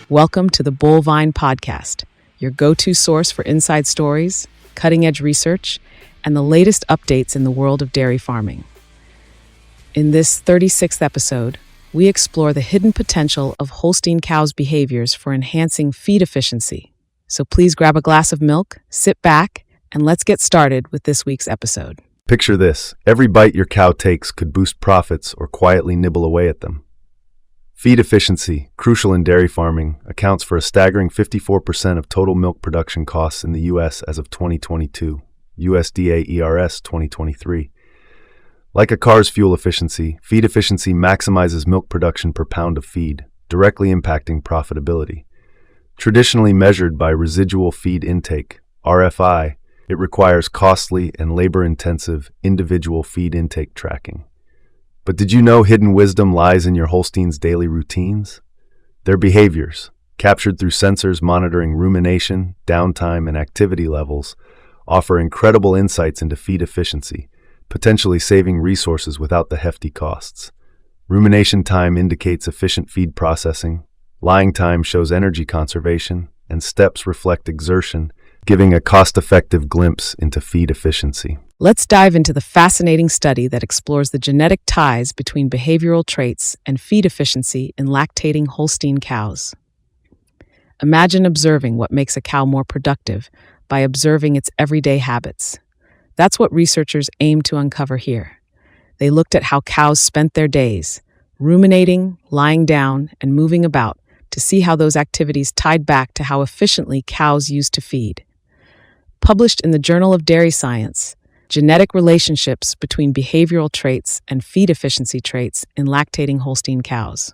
Welcome to the Bullvine Podcast, your go-to source for inside stories, cutting-edge research, and the latest updates in the world of dairy farming. In this 36th episode, we explore the hidden potential of Holstein cows' behaviors for enhancing feed efficiency. So please grab a glass of milk, sit back, and let's get started with this week's episode. Picture this: every bite your cow takes could boost profits or quietly nibble away at them. Feed efficiency, crucial in dairy farming, accounts for a staggering 54% of total milk production costs in the U.S. as of 2022, USDA ERS 2023. Like a car's fuel efficiency, feed efficiency maximizes milk production per pound of feed, directly impacting profitability. Traditionally measured by residual feed intake, RFI, it requires costly and labor-intensive individual feed intake tracking. But did you know hidden wisdom lies in your Holstein's daily routines? Their behaviors, captured through sensors monitoring rumination, downtime, and activity levels, offer incredible insights into feed efficiency, potentially saving resources without the hefty costs. Rumination time indicates efficient feed processing, lying time shows energy conservation, and steps reflect exertion, giving a cost-effective glimpse into feed efficiency. Let's dive into the fascinating study that explores the genetic ties between behavioral traits and feed efficiency in lactating Holstein cows. Imagine observing what makes a cow more productive by observing its everyday habits. That's what researchers aim to uncover here. They looked at how cows spent their days, ruminating, lying down, and moving about, to see how those activities tied back to how efficiently cows used to feed. Published in the Journal of Dairy Science, Genetic Relationships Between Behavioral Traits and Feed Efficiency Traits in Lactating Holstein Cows.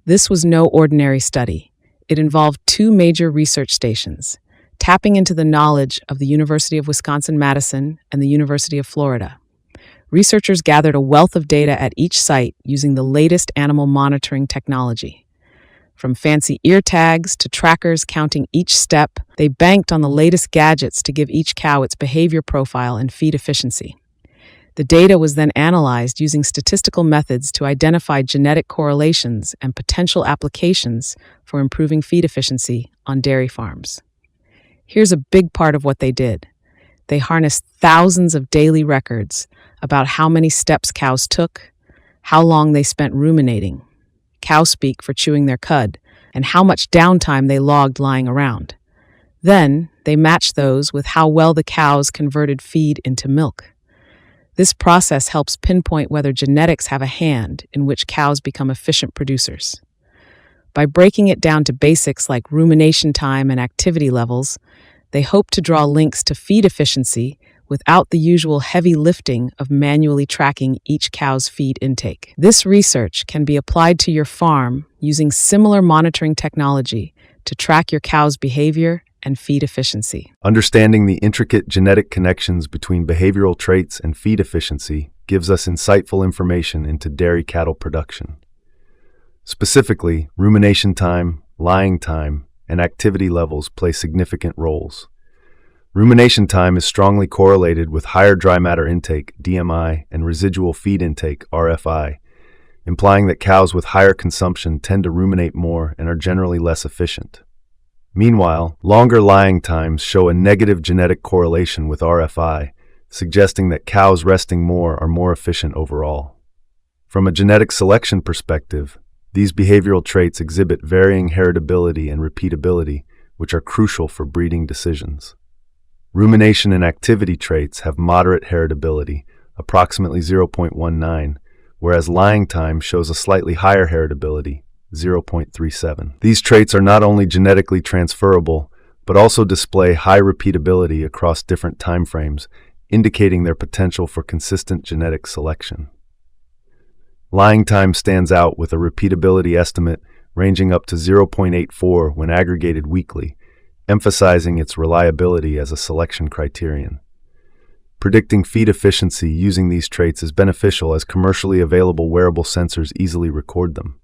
This was no ordinary study. It involved two major research stations, tapping into the knowledge of the University of Wisconsin-Madison and the University of Florida. Researchers gathered a wealth of data at each site using the latest animal monitoring technology. From fancy ear tags to trackers counting each step, they banked on the latest gadgets to give each cow its behavior profile and feed efficiency. The data was then analyzed using statistical methods to identify genetic correlations and potential applications for improving feed efficiency on dairy farms. Here's a big part of what they did. They harnessed thousands of daily records about how many steps cows took, how long they spent ruminating, cow speak for chewing their cud, and how much downtime they logged lying around. Then, they matched those with how well the cows converted feed into milk. This process helps pinpoint whether genetics have a hand in which cows become efficient producers. By breaking it down to basics like rumination time and activity levels, they hope to draw links to feed efficiency without the usual heavy lifting of manually tracking each cow's feed intake. This research can be applied to your farm using similar monitoring technology to track your cow's behavior and feed efficiency. Understanding the intricate genetic connections between behavioral traits and feed efficiency gives us insightful information into dairy cattle production. Specifically, rumination time, lying time, and activity levels play significant roles. Rumination time is strongly correlated with higher dry matter intake, DMI, and residual feed intake, RFI, implying that cows with higher consumption tend to ruminate more and are generally less efficient. Meanwhile, longer lying times show a negative genetic correlation with RFI, suggesting that cows resting more are more efficient overall. From a genetic selection perspective, these behavioral traits exhibit varying heritability and repeatability, which are crucial for breeding decisions. Rumination and activity traits have moderate heritability, approximately 0.19, whereas lying time shows a slightly higher heritability, 0.37. These traits are not only genetically transferable, but also display high repeatability across different timeframes, indicating their potential for consistent genetic selection. Lying time stands out with a repeatability estimate ranging up to 0.84 when aggregated weekly, emphasizing its reliability as a selection criterion. Predicting feed efficiency using these traits is beneficial as commercially available wearable sensors easily record them.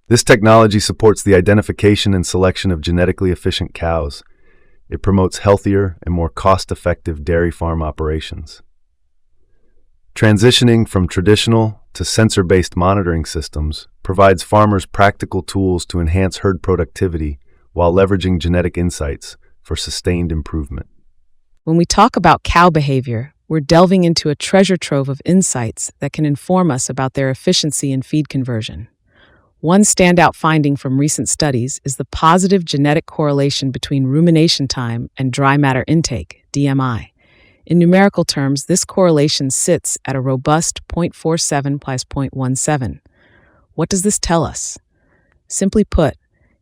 This technology supports the identification and selection of genetically efficient cows. It promotes healthier and more cost-effective dairy farm operations. Transitioning from traditional to sensor-based monitoring systems provides farmers practical tools to enhance herd productivity while leveraging genetic insights for sustained improvement. When we talk about cow behavior, we're delving into a treasure trove of insights that can inform us about their efficiency in feed conversion. One standout finding from recent studies is the positive genetic correlation between rumination time and dry matter intake, DMI. In numerical terms, this correlation sits at a robust 0.47 plus 0.17. What does this tell us? Simply put,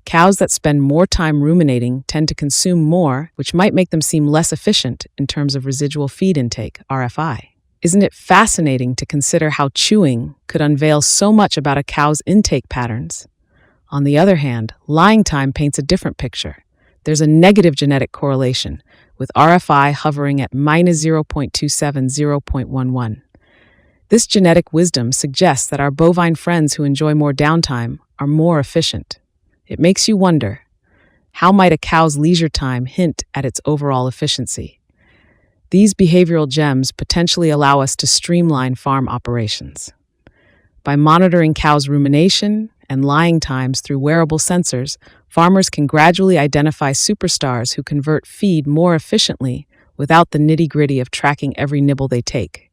cows that spend more time ruminating tend to consume more, which might make them seem less efficient in terms of residual feed intake, RFI. Isn't it fascinating to consider how chewing could unveil so much about a cow's intake patterns? On the other hand, lying time paints a different picture. There's a negative genetic correlation, with RFI hovering at minus 0.27, 0.11. This genetic wisdom suggests that our bovine friends who enjoy more downtime are more efficient. It makes you wonder, how might a cow's leisure time hint at its overall efficiency? These behavioral gems potentially allow us to streamline farm operations. By monitoring cows' rumination and lying times through wearable sensors, farmers can gradually identify superstars who convert feed more efficiently without the nitty-gritty of tracking every nibble they take.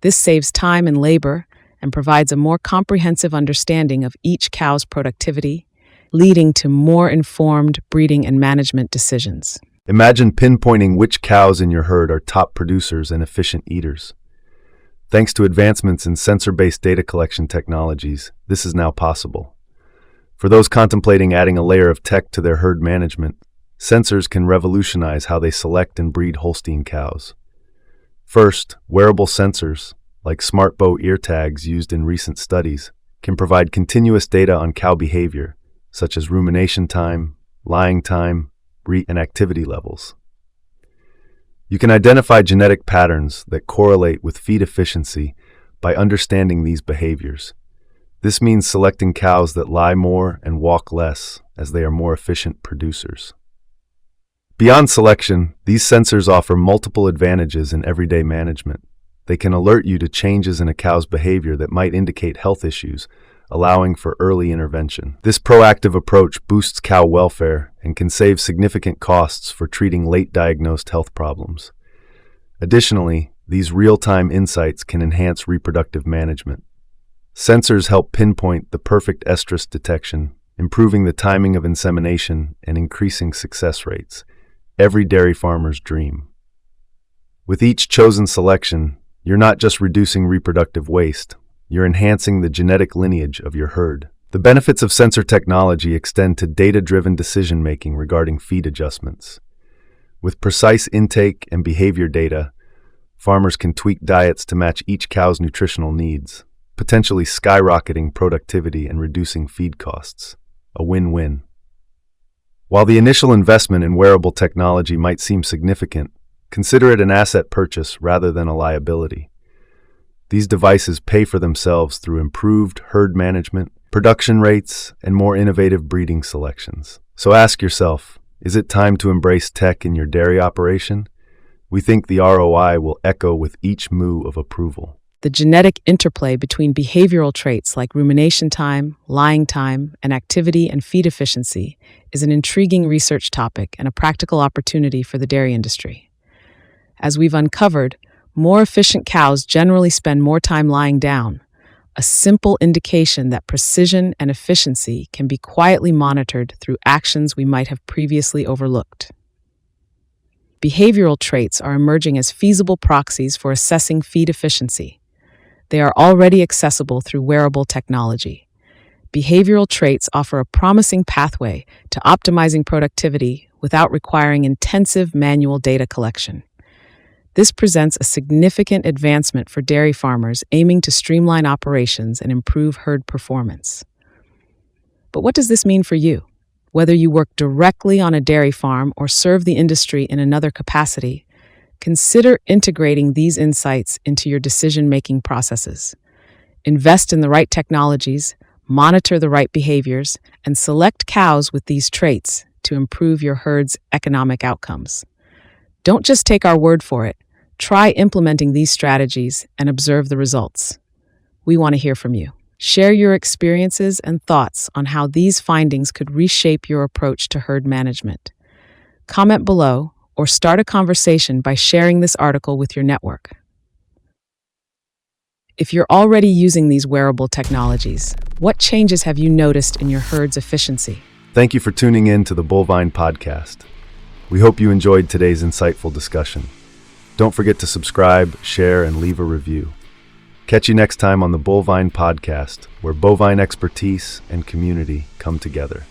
This saves time and labor and provides a more comprehensive understanding of each cow's productivity, leading to more informed breeding and management decisions. Imagine pinpointing which cows in your herd are top producers and efficient eaters. Thanks to advancements in sensor-based data collection technologies, this is now possible. For those contemplating adding a layer of tech to their herd management, sensors can revolutionize how they select and breed Holstein cows. First, wearable sensors, like SmartBow ear tags used in recent studies, can provide continuous data on cow behavior, such as rumination time, lying time, and activity levels. You can identify genetic patterns that correlate with feed efficiency by understanding these behaviors. This means selecting cows that lie more and walk less, as they are more efficient producers. Beyond selection, these sensors offer multiple advantages in everyday management. They can alert you to changes in a cow's behavior that might indicate health issues, allowing for early intervention. This proactive approach boosts cow welfare and can save significant costs for treating late-diagnosed health problems. Additionally, these real-time insights can enhance reproductive management. Sensors help pinpoint the perfect estrus detection, improving the timing of insemination and increasing success rates, every dairy farmer's dream. With each chosen selection, you're not just reducing reproductive waste, you're enhancing the genetic lineage of your herd. The benefits of sensor technology extend to data-driven decision-making regarding feed adjustments. With precise intake and behavior data, farmers can tweak diets to match each cow's nutritional needs, potentially skyrocketing productivity and reducing feed costs. A win-win. While the initial investment in wearable technology might seem significant, consider it an asset purchase rather than a liability. These devices pay for themselves through improved herd management, production rates, and more innovative breeding selections. So ask yourself, is it time to embrace tech in your dairy operation? We think the ROI will echo with each moo of approval. The genetic interplay between behavioral traits like rumination time, lying time, and activity and feed efficiency is an intriguing research topic and a practical opportunity for the dairy industry. As we've uncovered, more efficient cows generally spend more time lying down, a simple indication that precision and efficiency can be quietly monitored through actions we might have previously overlooked. Behavioral traits are emerging as feasible proxies for assessing feed efficiency. They are already accessible through wearable technology. Behavioral traits offer a promising pathway to optimizing productivity without requiring intensive manual data collection. This presents a significant advancement for dairy farmers aiming to streamline operations and improve herd performance. But what does this mean for you? Whether you work directly on a dairy farm or serve the industry in another capacity, consider integrating these insights into your decision-making processes. Invest in the right technologies, monitor the right behaviors, and select cows with these traits to improve your herd's economic outcomes. Don't just take our word for it. Try implementing these strategies and observe the results. We want to hear from you. Share your experiences and thoughts on how these findings could reshape your approach to herd management. Comment below or start a conversation by sharing this article with your network. If you're already using these wearable technologies, what changes have you noticed in your herd's efficiency? Thank you for tuning in to the Bovine Podcast. We hope you enjoyed today's insightful discussion. Don't forget to subscribe, share, and leave a review. Catch you next time on the Bovine Podcast, where bovine expertise and community come together.